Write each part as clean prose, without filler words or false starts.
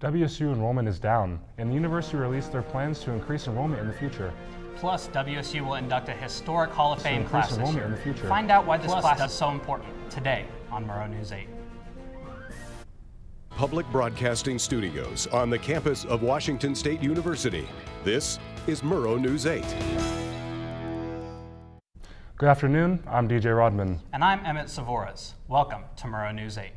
WSU enrollment is down, and the university released their plans to increase enrollment in the future. Plus, WSU will induct a historic Hall of Fame class this year. In the future. Find out why this class is so important today on Murrow News 8. Public Broadcasting Studios on the campus of Washington State University. This is Murrow News 8. Good afternoon, I'm DJ Rodman. And I'm Emmett Savoras. Welcome to Murrow News 8.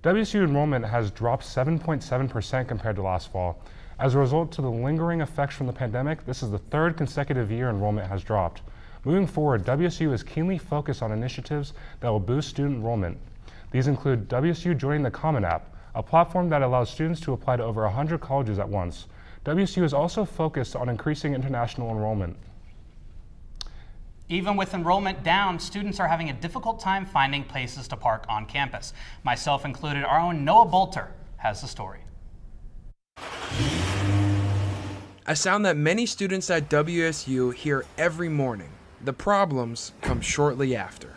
WSU enrollment has dropped 7.7% compared to last fall. As a result of the lingering effects from the pandemic, this is the third consecutive year enrollment has dropped. Moving forward, WSU is keenly focused on initiatives that will boost student enrollment. These include WSU joining the Common App, a platform that allows students to apply to over 100 colleges at once. WSU is also focused on increasing international enrollment. Even with enrollment down, students are having a difficult time finding places to park on campus. Myself included, our own Noah Bolter has the story. A sound that many students at WSU hear every morning. The problems come shortly after.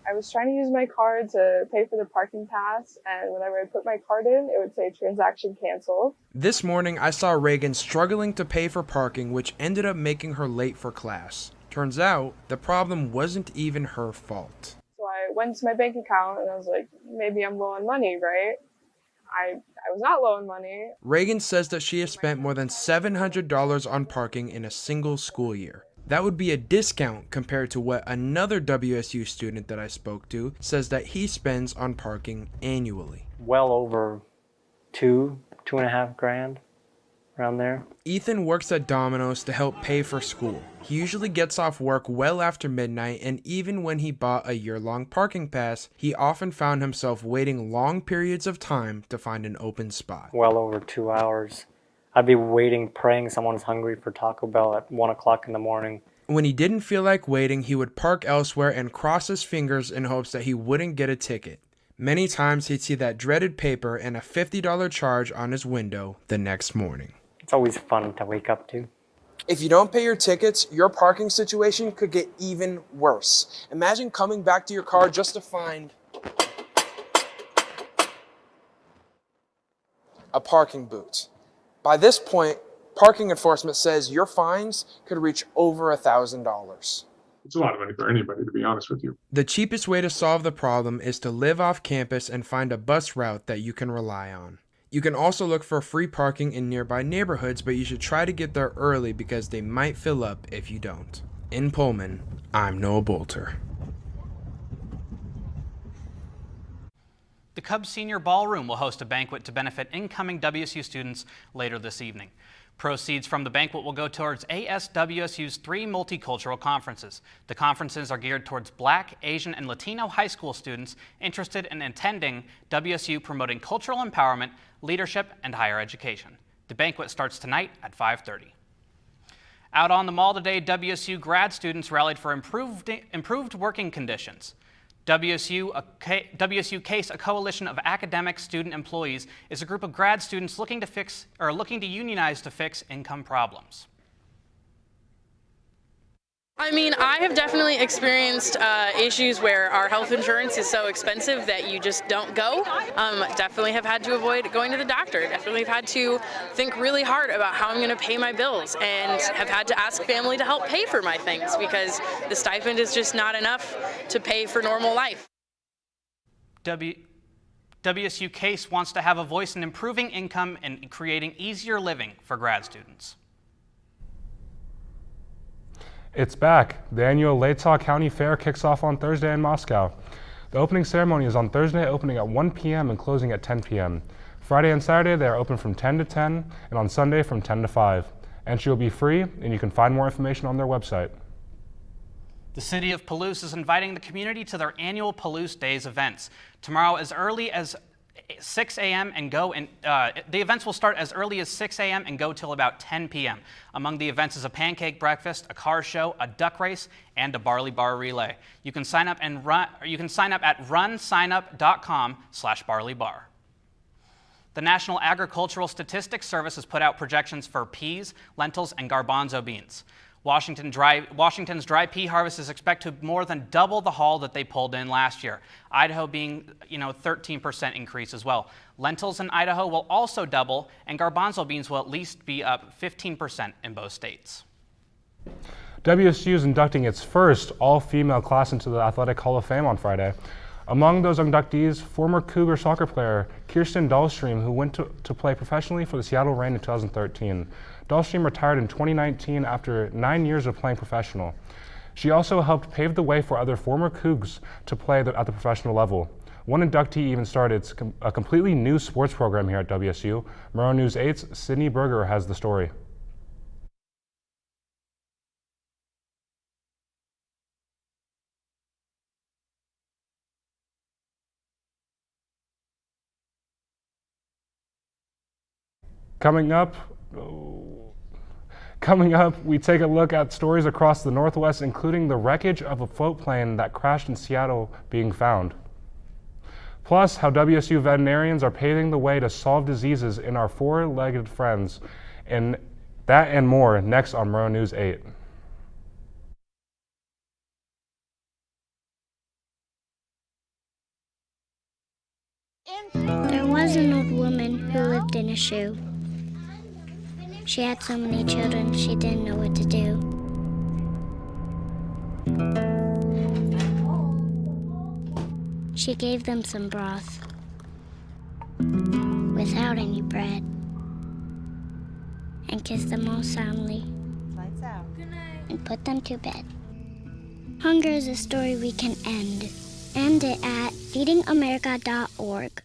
I was trying to use my card to pay for the parking pass, and whenever I put my card in, it would say transaction canceled. This morning, I saw Reagan struggling to pay for parking, which ended up making her late for class. Turns out, the problem wasn't even her fault. So I went to my bank account and I was like, maybe I'm low on money, right? I was not low on money. Reagan says that she has spent more than $700 on parking in a single school year. That would be a discount compared to what another WSU student that I spoke to says that he spends on parking annually. Well over two and a half grand, around there. Ethan works at Domino's to help pay for school. He usually gets off work well after midnight, and even when he bought a year-long parking pass, he often found himself waiting long periods of time to find an open spot. Well over 2 hours. I'd be waiting, praying someone's hungry for Taco Bell at 1 o'clock in the morning. When he didn't feel like waiting, he would park elsewhere and cross his fingers in hopes that he wouldn't get a ticket. Many times he'd see that dreaded paper and a $50 charge on his window the next morning. It's always fun to wake up to. If you don't pay your tickets, your parking situation could get even worse. Imagine coming back to your car just to find a parking boot. By this point, parking enforcement says your fines could reach over $1,000. It's a lot of money for anybody, to be honest with you. The cheapest way to solve the problem is to live off campus and find a bus route that you can rely on. You can also look for free parking in nearby neighborhoods, but you should try to get there early because they might fill up if you don't. In Pullman, I'm Noah Bolter. The Cubs Senior Ballroom will host a banquet to benefit incoming WSU students later this evening. Proceeds from the banquet will go towards ASWSU's 3 multicultural conferences. The conferences are geared towards Black, Asian, and Latino high school students interested in attending WSU, promoting cultural empowerment, leadership, and higher education. The banquet starts tonight at 5:30. Out on the mall today, WSU grad students rallied for improved working conditions. WSU CASE, a coalition of academic student employees, is a group of grad students looking to unionize to fix income problems. I mean, I have definitely experienced issues where our health insurance is so expensive that you just don't go. Definitely have had to avoid going to the doctor. Definitely have had to think really hard about how I'm going to pay my bills, and have had to ask family to help pay for my things because the stipend is just not enough to pay for normal life. WSU CASE wants to have a voice in improving income and creating easier living for grad students. It's back. The annual Latah County Fair kicks off on Thursday in Moscow. The opening ceremony is on Thursday, opening at 1 p.m. and closing at 10 p.m. Friday and Saturday, they are open from 10 to 10, and on Sunday from 10 to 5. Entry will be free, and you can find more information on their website. The city of Palouse is inviting the community to their annual Palouse Days events. Tomorrow, as early as 6 a.m. and go, and the events will start as early as 6 a.m. and go till about 10 p.m. Among the events is a pancake breakfast, a car show, a duck race, and a barley bar relay. You can sign up at runsignup.com/barleybar. The National Agricultural Statistics Service has put out projections for peas, lentils, and garbanzo beans. Washington's dry pea harvest is expected to more than double the haul that they pulled in last year. Idaho being, 13% increase as well. Lentils in Idaho will also double, and garbanzo beans will at least be up 15% in both states. WSU is inducting its first all-female class into the Athletic Hall of Fame on Friday. Among those inductees, former Cougar soccer player Kirsten Dahlstrom, who went to play professionally for the Seattle Reign in 2013. Dahlstrom retired in 2019 after 9 years of playing professional. She also helped pave the way for other former Cougs to play at the professional level. One inductee even started a completely new sports program here at WSU. Murrow News 8's Sydney Berger has the story. Coming up, we take a look at stories across the Northwest, including the wreckage of a float plane that crashed in Seattle being found. Plus, how WSU veterinarians are paving the way to solve diseases in our four-legged friends. And that and more next on Murrow News 8. There was an old woman who lived in a shoe. She had so many children, she didn't know what to do. She gave them some broth without any bread and kissed them all soundly and put them to bed. Hunger is a story we can end. End it at feedingamerica.org.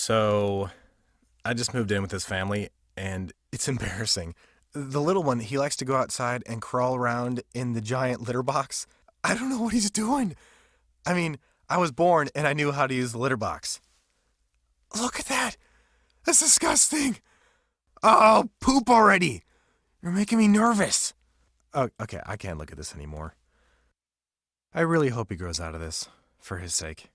So, I just moved in with his family, and it's embarrassing. The little one, he likes to go outside and crawl around in the giant litter box. I don't know what he's doing. I mean, I was born and I knew how to use the litter box. Look at that! That's disgusting! Oh, poop already! You're making me nervous. Oh, okay, I can't look at this anymore. I really hope he grows out of this, for his sake.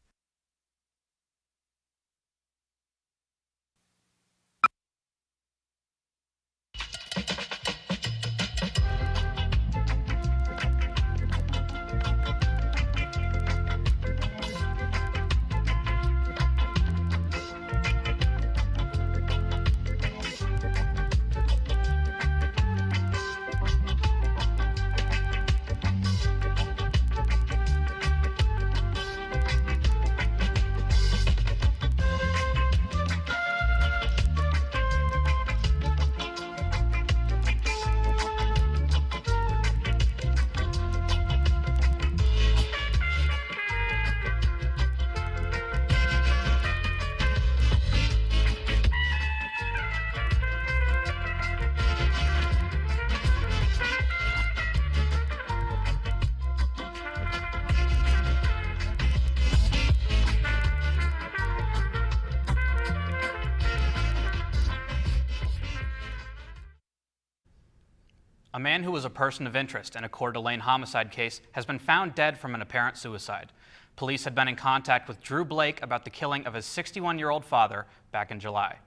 A man who was a person of interest in a Coeur d'Alene homicide case has been found dead from an apparent suicide. Police had been in contact with Drew Blake about the killing of his 61-year-old father back in July.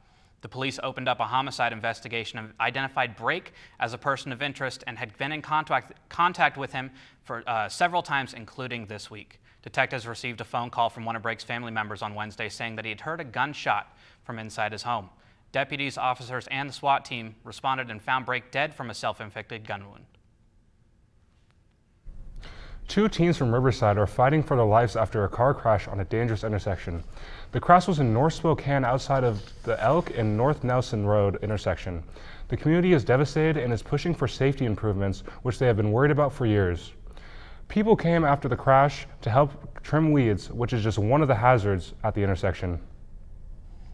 The police opened up a homicide investigation and identified Blake as a person of interest and had been in contact with him for several times, including this week. Detectives received a phone call from one of Blake's family members on Wednesday saying that he had heard a gunshot from inside his home. Deputies, officers, and the SWAT team responded and found Brake dead from a self-inflicted gun wound. Two teens from Riverside are fighting for their lives after a car crash on a dangerous intersection. The crash was in North Spokane outside of the Elk and North Nelson Road intersection. The community is devastated and is pushing for safety improvements, which they have been worried about for years. People came after the crash to help trim weeds, which is just one of the hazards at the intersection.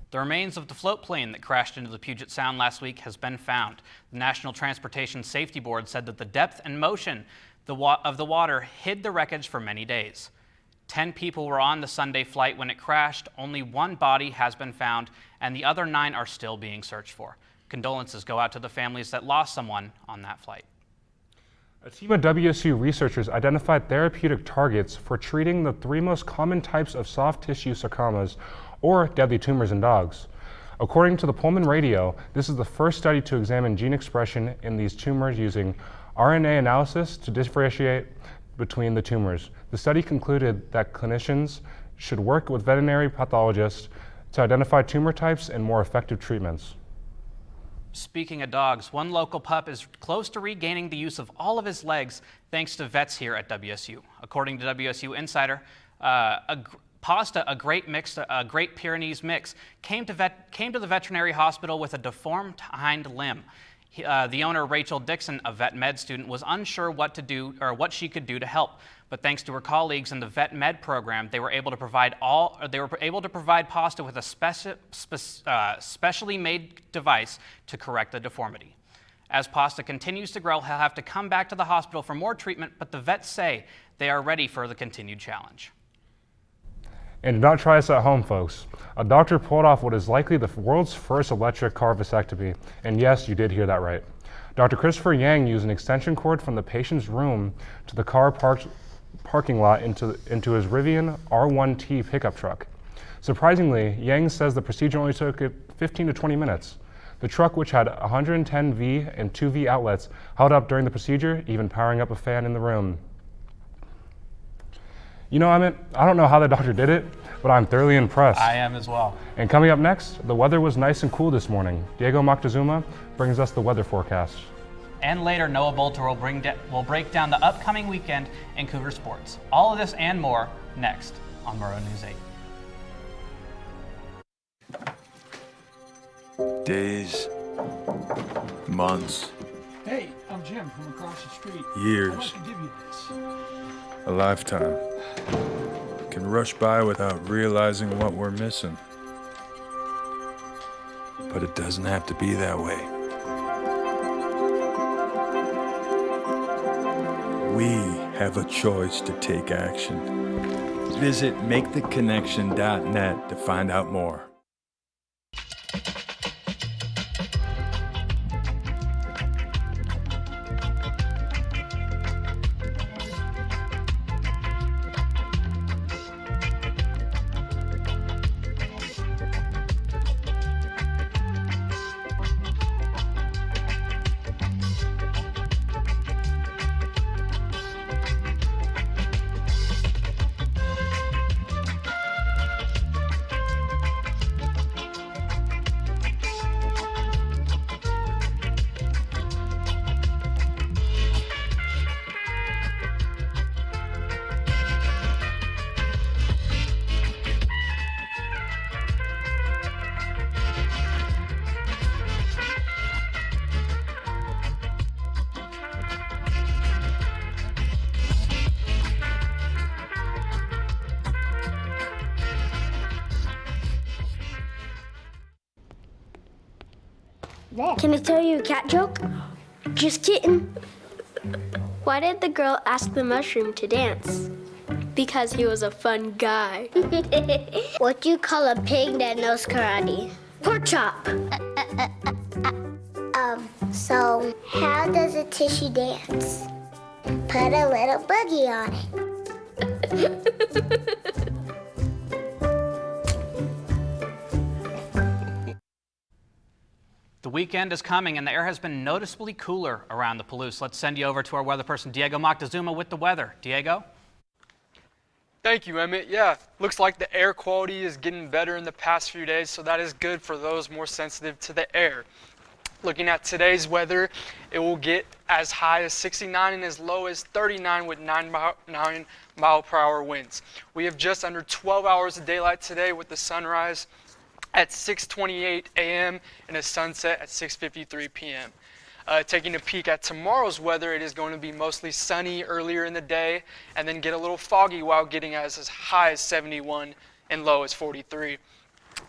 The remains of the float plane that crashed into the Puget Sound last week has been found. The National Transportation Safety Board said that the depth and motion of the water hid the wreckage for many days. 10 people were on the Sunday flight when it crashed. Only one body has been found, and the other 9 are still being searched for. Condolences go out to the families that lost someone on that flight. A team of WSU researchers identified therapeutic targets for treating the 3 most common types of soft tissue sarcomas, or deadly tumors in dogs. According to the Pullman Radio, this is the first study to examine gene expression in these tumors using RNA analysis to differentiate between the tumors. The study concluded that clinicians should work with veterinary pathologists to identify tumor types and more effective treatments. Speaking of dogs, one local pup is close to regaining the use of all of his legs thanks to vets here at WSU. According to WSU Insider, Pasta, a Great Pyrenees mix, came to the veterinary hospital with a deformed hind limb. The owner, Rachel Dixon, a vet med student, was unsure what to do or what she could do to help. But thanks to her colleagues in the vet med program, they were able to provide Pasta with a specially made device to correct the deformity. As Pasta continues to grow, he'll have to come back to the hospital for more treatment, but the vets say they are ready for the continued challenge. And do not try this at home, folks. A doctor pulled off what is likely the world's first electric car vasectomy. And yes, you did hear that right. Dr. Christopher Yang used an extension cord from the patient's room to the car parking lot into his Rivian R1T pickup truck. Surprisingly, Yang says the procedure only took 15 to 20 minutes. The truck, which had 110 V and 2 V outlets, held up during the procedure, even powering up a fan in the room. You know, I don't know how the doctor did it, but I'm thoroughly impressed. I am as well. And coming up next, the weather was nice and cool this morning. Diego Moctezuma brings us the weather forecast. And later, Noah Bolter will break down the upcoming weekend in Cougar sports. All of this and more next on Murrow News 8. Days, months. Hey, I'm Jim from across the street. Years. I'd like to give you this. A lifetime. Can rush by without realizing what we're missing. But it doesn't have to be that way. We have a choice to take action. Visit maketheconnection.net to find out more. Can I tell you a cat joke? Just kidding. Why did the girl ask the mushroom to dance? Because he was a fun guy. What do you call a pig that knows karate? Pork chop. So how does a tissue dance? Put a little boogie on it. The weekend is coming and the air has been noticeably cooler around the Palouse. Let's send you over to our weather person, Diego Moctezuma, with the weather. Diego? Thank you, Emmett. Yeah, looks like the air quality is getting better in the past few days, so that is good for those more sensitive to the air. Looking at today's weather, it will get as high as 69 and as low as 39 with 9 mile per hour winds. We have just under 12 hours of daylight today with the sunrise at 6:28 a.m. and a sunset at 6:53 p.m. Taking a peek at tomorrow's weather, it is going to be mostly sunny earlier in the day and then get a little foggy while getting as high as 71 and low as 43.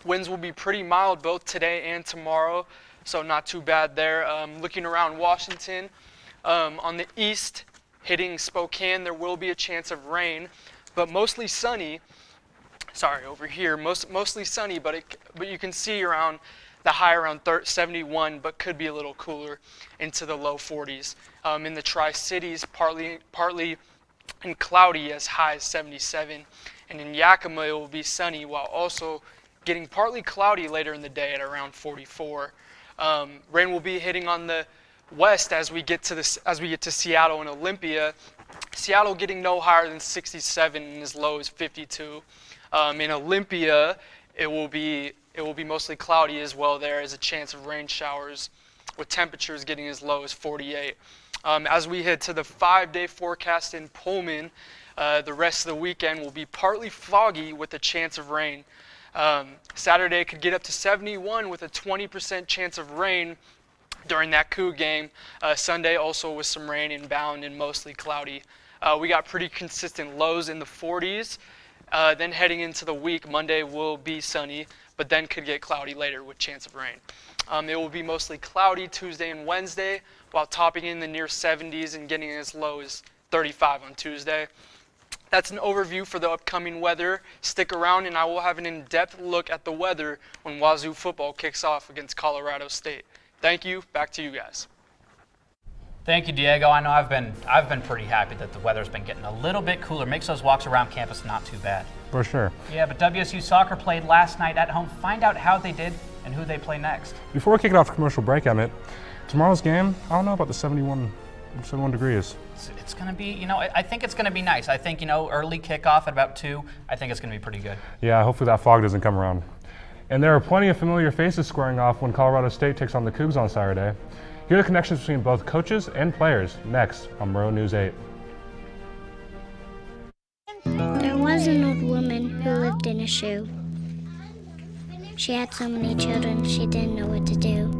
Winds will be pretty mild both today and tomorrow, so not too bad there. Looking around Washington, on the east, hitting Spokane, there will be a chance of rain, but mostly sunny. Sorry, over here, mostly sunny, but you can see around the high around 71, but could be a little cooler into the low 40s. In the Tri-Cities, partly and cloudy as high as 77. And in Yakima, it will be sunny while also getting partly cloudy later in the day at around 44. Rain will be hitting on the west as we get to Seattle and Olympia. Seattle getting no higher than 67 and as low as 52. In Olympia, it will be mostly cloudy as well. There is a chance of rain showers with temperatures getting as low as 48. As we head to the 5-day forecast in Pullman, the rest of the weekend will be partly foggy with a chance of rain. Saturday could get up to 71 with a 20% chance of rain during that Cougs game. Sunday also with some rain inbound and mostly cloudy. We got pretty consistent lows in the 40s. Then heading into the week, Monday will be sunny, but then could get cloudy later with chance of rain. It will be mostly cloudy Tuesday and Wednesday, while topping in the near 70s and getting as low as 35 on Tuesday. That's an overview for the upcoming weather. Stick around and I will have an in-depth look at the weather when Wazoo football kicks off against Colorado State. Thank you. Back to you guys. Thank you, Diego. I know I've been pretty happy that the weather's been getting a little bit cooler. Makes those walks around campus not too bad. For sure. Yeah, but WSU soccer played last night at home. Find out how they did and who they play next. Before we kick it off to commercial break, Emmett, tomorrow's game, I don't know about the 71 degrees. It's going to be, I think it's going to be nice. I think, early kickoff at about 2, I think it's going to be pretty good. Yeah, hopefully that fog doesn't come around. And there are plenty of familiar faces squaring off when Colorado State takes on the Cougs on Saturday. Here are the connections between both coaches and players next on Murrow News 8. There was an old woman who lived in a shoe. She had so many children she didn't know what to do.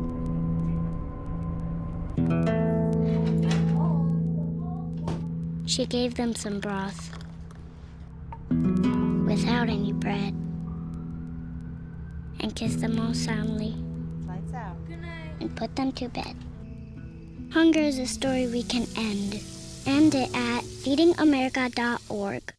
She gave them some broth without any bread and kissed them all soundly and put them to bed. Hunger is a story we can end. End it at feedingamerica.org.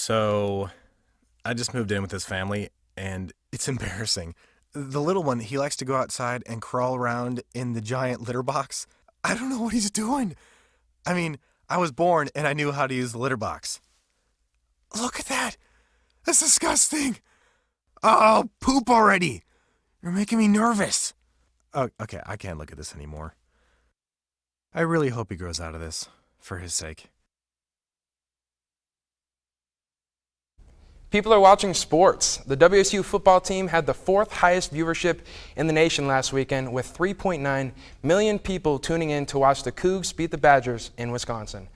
So, I just moved in with his family, and it's embarrassing. The little one, he likes to go outside and crawl around in the giant litter box. I don't know what he's doing. I mean, I was born and I knew how to use the litter box. Look at that. That's disgusting. Oh, poop already. You're making me nervous. Oh, okay, I can't look at this anymore. I really hope he grows out of this, for his sake. People are watching sports. The WSU football team had the 4th highest viewership in the nation last weekend, with 3.9 million people tuning in to watch the Cougs beat the Badgers in Wisconsin.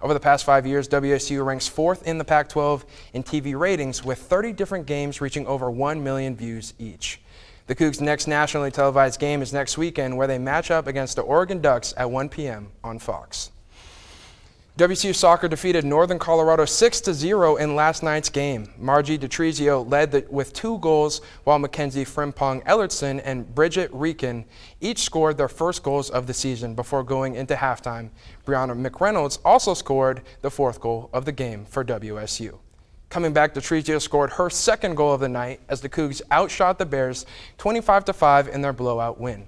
Over the past 5 years, WSU ranks 4th in the Pac-12 in TV ratings, with 30 different games reaching over 1 million views each. The Cougs' next nationally televised game is next weekend, where they match up against the Oregon Ducks at 1 p.m. on Fox. WSU soccer defeated Northern Colorado 6-0 in last night's game. Margie DeTrizio led with 2 goals, while Mackenzie Frimpong Ellertson and Bridget Rieken each scored their first goals of the season before going into halftime. Brianna McReynolds also scored the 4th goal of the game for WSU. Coming back, DeTrizio scored her 2nd goal of the night as the Cougs outshot the Bears 25-5 in their blowout win.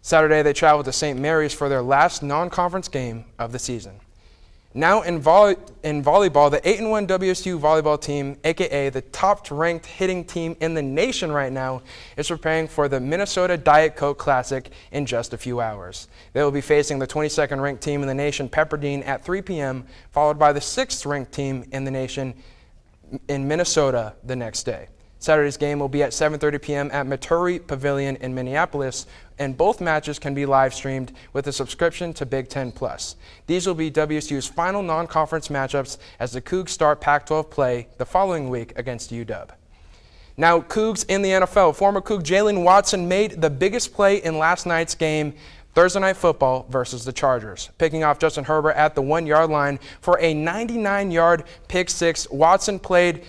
Saturday, they traveled to St. Mary's for their last non-conference game of the season. Now in volleyball, the 8-1 WSU volleyball team, aka the top-ranked hitting team in the nation right now, is preparing for the Minnesota Diet Coke Classic in just a few hours. They will be facing the 22nd ranked team in the nation, Pepperdine, at 3 p.m., followed by the 6th ranked team in the nation in Minnesota the next day. Saturday's game will be at 7:30 p.m. at Maturi Pavilion in Minneapolis, and both matches can be live streamed with a subscription to Big Ten Plus. These will be WSU's final non-conference matchups as the Cougs start Pac-12 play the following week against UW. Now, Cougs in the NFL. Former Coug Jalen Watson made the biggest play in last night's game, Thursday Night Football versus the Chargers. Picking off Justin Herbert at the 1-yard line for a 99-yard pick six, Watson's play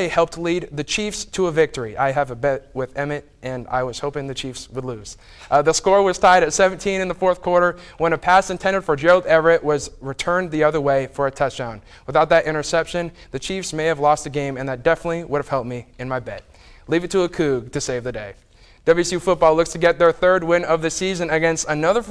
helped lead the Chiefs to a victory. I have a bet with Emmett, and I was hoping the Chiefs would lose. The score was tied at 17 in the 4th quarter when a pass intended for Gerald Everett was returned the other way for a touchdown. Without that interception, the Chiefs may have lost the game, and that definitely would have helped me in my bet. Leave it to a Coug to save the day. WSU football looks to get their 3rd win of the season against another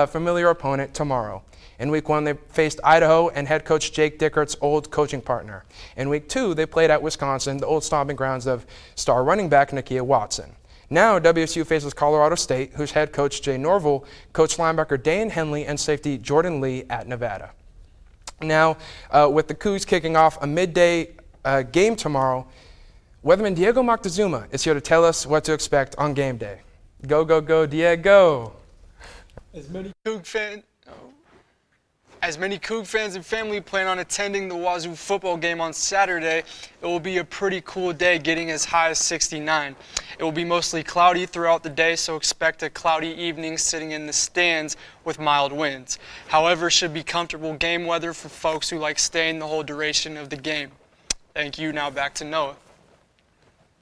familiar opponent tomorrow. In Week 1, they faced Idaho and head coach Jake Dickert's old coaching partner. In Week 2, they played at Wisconsin, the old stomping grounds of star running back Nakia Watson. Now, WSU faces Colorado State, whose head coach Jay Norville coached linebacker Dane Henley and safety Jordan Lee at Nevada. Now, with the Cougs kicking off a midday game tomorrow, weatherman Diego Moctezuma is here to tell us what to expect on game day. Go, go, go, Diego! As many Coug fans and family plan on attending the Wazoo football game on Saturday, it will be a pretty cool day, getting as high as 69. It will be mostly cloudy throughout the day, so expect a cloudy evening sitting in the stands with mild winds. However, it should be comfortable game weather for folks who like staying the whole duration of the game. Thank you. Now back to Noah.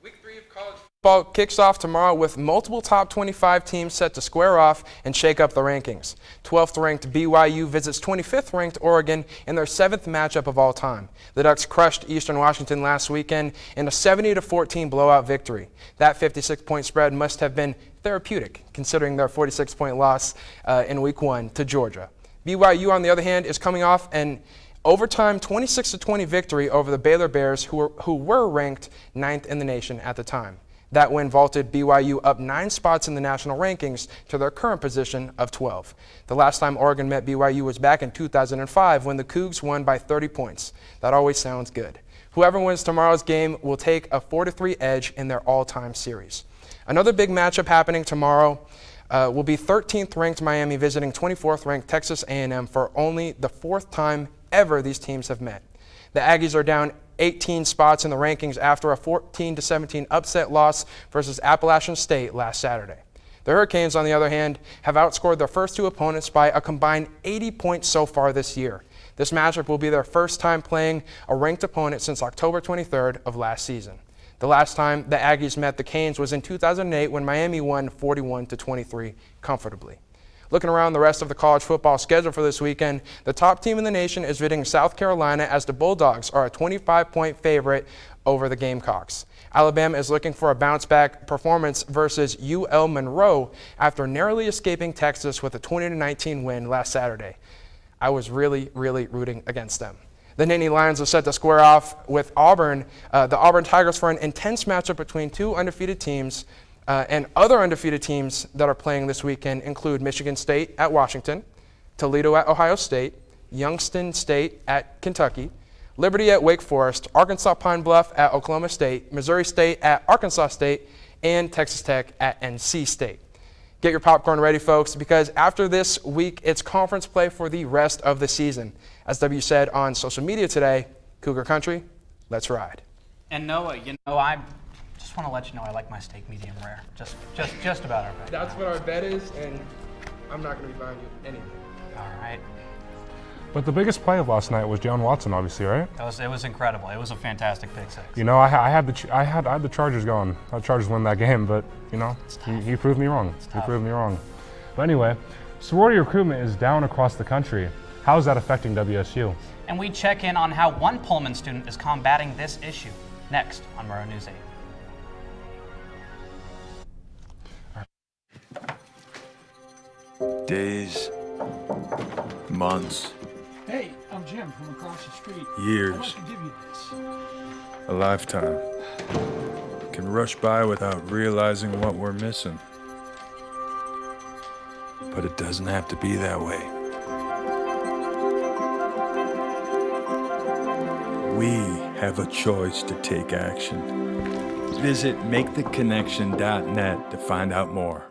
Week 3 of college football kicks off tomorrow with multiple top 25 teams set to square off and shake up the rankings. 12th ranked BYU visits 25th ranked Oregon in their 7th matchup of all time. The Ducks crushed Eastern Washington last weekend in a 70-14 blowout victory. That 56-point spread must have been therapeutic, considering their 46-point loss in Week 1 to Georgia. BYU, on the other hand, is coming off an overtime 26-20 victory over the Baylor Bears, who were ranked 9th in the nation at the time. That win vaulted BYU up 9 spots in the national rankings to their current position of 12. The last time Oregon met BYU was back in 2005 when the Cougs won by 30 points. That always sounds good. Whoever wins tomorrow's game will take a 4-3 edge in their all-time series. Another big matchup happening tomorrow will be 13th ranked Miami visiting 24th ranked Texas A&M for only the 4th time ever these teams have met. The Aggies are down 18 spots in the rankings after a 14-17 upset loss versus Appalachian State last Saturday. The Hurricanes, on the other hand, have outscored their first 2 opponents by a combined 80 points so far this year. This matchup will be their first time playing a ranked opponent since October 23rd of last season. The last time the Aggies met the Canes was in 2008 when Miami won 41-23 comfortably. Looking around the rest of the college football schedule for this weekend, the top team in the nation is visiting South Carolina as the Bulldogs are a 25-point favorite over the Gamecocks. Alabama is looking for a bounce-back performance versus UL Monroe after narrowly escaping Texas with a 20-19 win last Saturday. I was really rooting against them. The Nittany Lions are set to square off with Auburn, the Auburn Tigers, for an intense matchup between 2 undefeated teams. And other undefeated teams that are playing this weekend include Michigan State at Washington, Toledo at Ohio State, Youngstown State at Kentucky, Liberty at Wake Forest, Arkansas Pine Bluff at Oklahoma State, Missouri State at Arkansas State, and Texas Tech at NC State. Get your popcorn ready, folks, because after this week, it's conference play for the rest of the season. As W said on social media today, Cougar Country, let's ride. And Noah, I just want to let you know I like my steak medium rare. Just about our bet. That's what our bet is, and I'm not going to be buying you anything. All right. But the biggest play of last night was Jalen Watson, obviously, right? It was incredible. It was a fantastic pick six. I had the Chargers going. The Chargers won that game, but he proved me wrong. He proved me wrong. But anyway, sorority recruitment is down across the country. How is that affecting WSU? And we check in on how one Pullman student is combating this issue. Next on Murrow News 8. Days, months, Hey, I'm Jim from across the street. years, I'd like to give you this. a lifetime can rush by without realizing what we're missing. But it doesn't have to be that way. We have a choice to take action. Visit maketheconnection.net to find out more.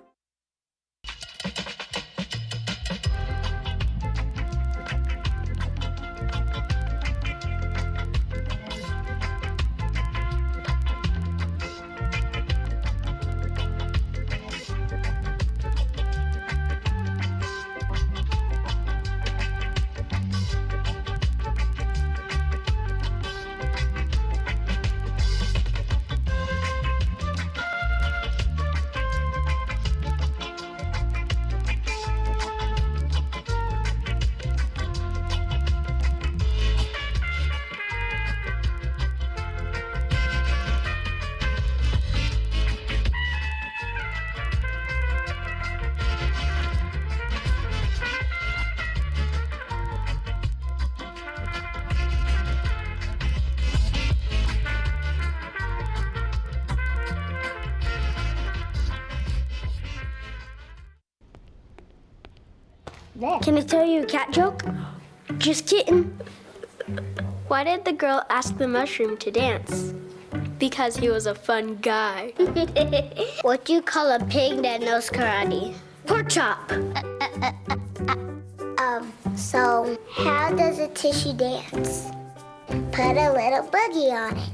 Can I tell you a cat joke? Just kidding. Why did the girl ask the mushroom to dance? Because he was a fun guy. What do you call a pig that knows karate? Pork chop. So how does a tissue dance? Put a little boogie on it.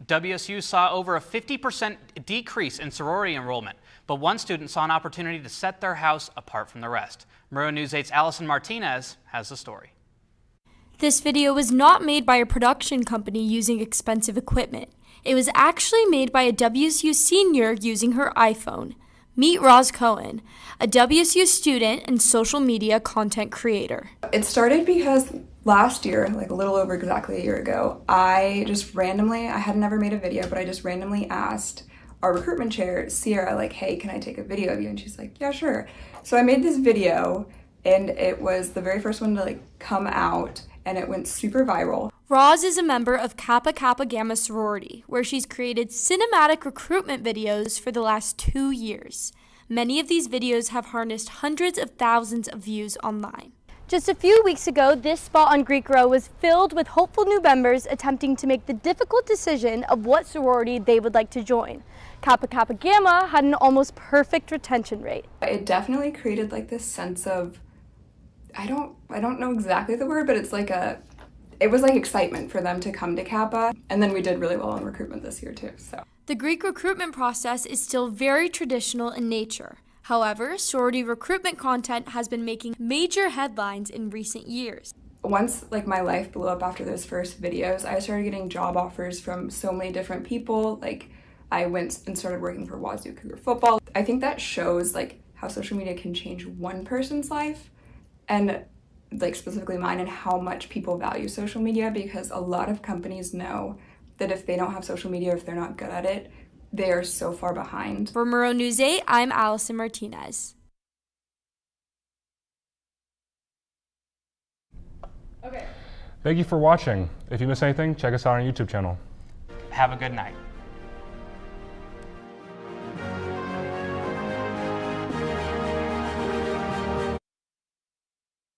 WSU saw over a 50% decrease in sorority enrollment, but one student saw an opportunity to set their house apart from the rest. Murrow News 8's Allison Martinez has the story. This video was not made by a production company using expensive equipment. It was actually made by a WSU senior using her iPhone. Meet Roz Cohen, a WSU student and social media content creator. It started because last year, like a little over exactly a year ago, I had never made a video, but I just randomly asked our recruitment chair, Sierra, like, hey, can I take a video of you? And she's like, yeah, sure. So I made this video, and it was the very first one to come out, and it went super viral. Roz is a member of Kappa Kappa Gamma sorority, where she's created cinematic recruitment videos for the last 2 years. Many of these videos have harnessed hundreds of thousands of views online. Just a few weeks ago, this spot on Greek Row was filled with hopeful new members attempting to make the difficult decision of what sorority they would like to join. Kappa Kappa Gamma had an almost perfect retention rate. It definitely created this sense of, I don't know exactly the word, but it was excitement for them to come to Kappa. And then we did really well in recruitment this year too, so. The Greek recruitment process is still very traditional in nature. However, sorority recruitment content has been making major headlines in recent years. Once my life blew up after those first videos, I started getting job offers from so many different people. I went and started working for Wazoo Cougar football. I think that shows how social media can change one person's life, and specifically mine, and how much people value social media, because a lot of companies know that if they don't have social media, if they're not good at it, they are so far behind. For Murrow News 8, I'm Allison Martinez. Okay. Thank you for watching. If you missed anything, check us out on our YouTube channel. Have a good night.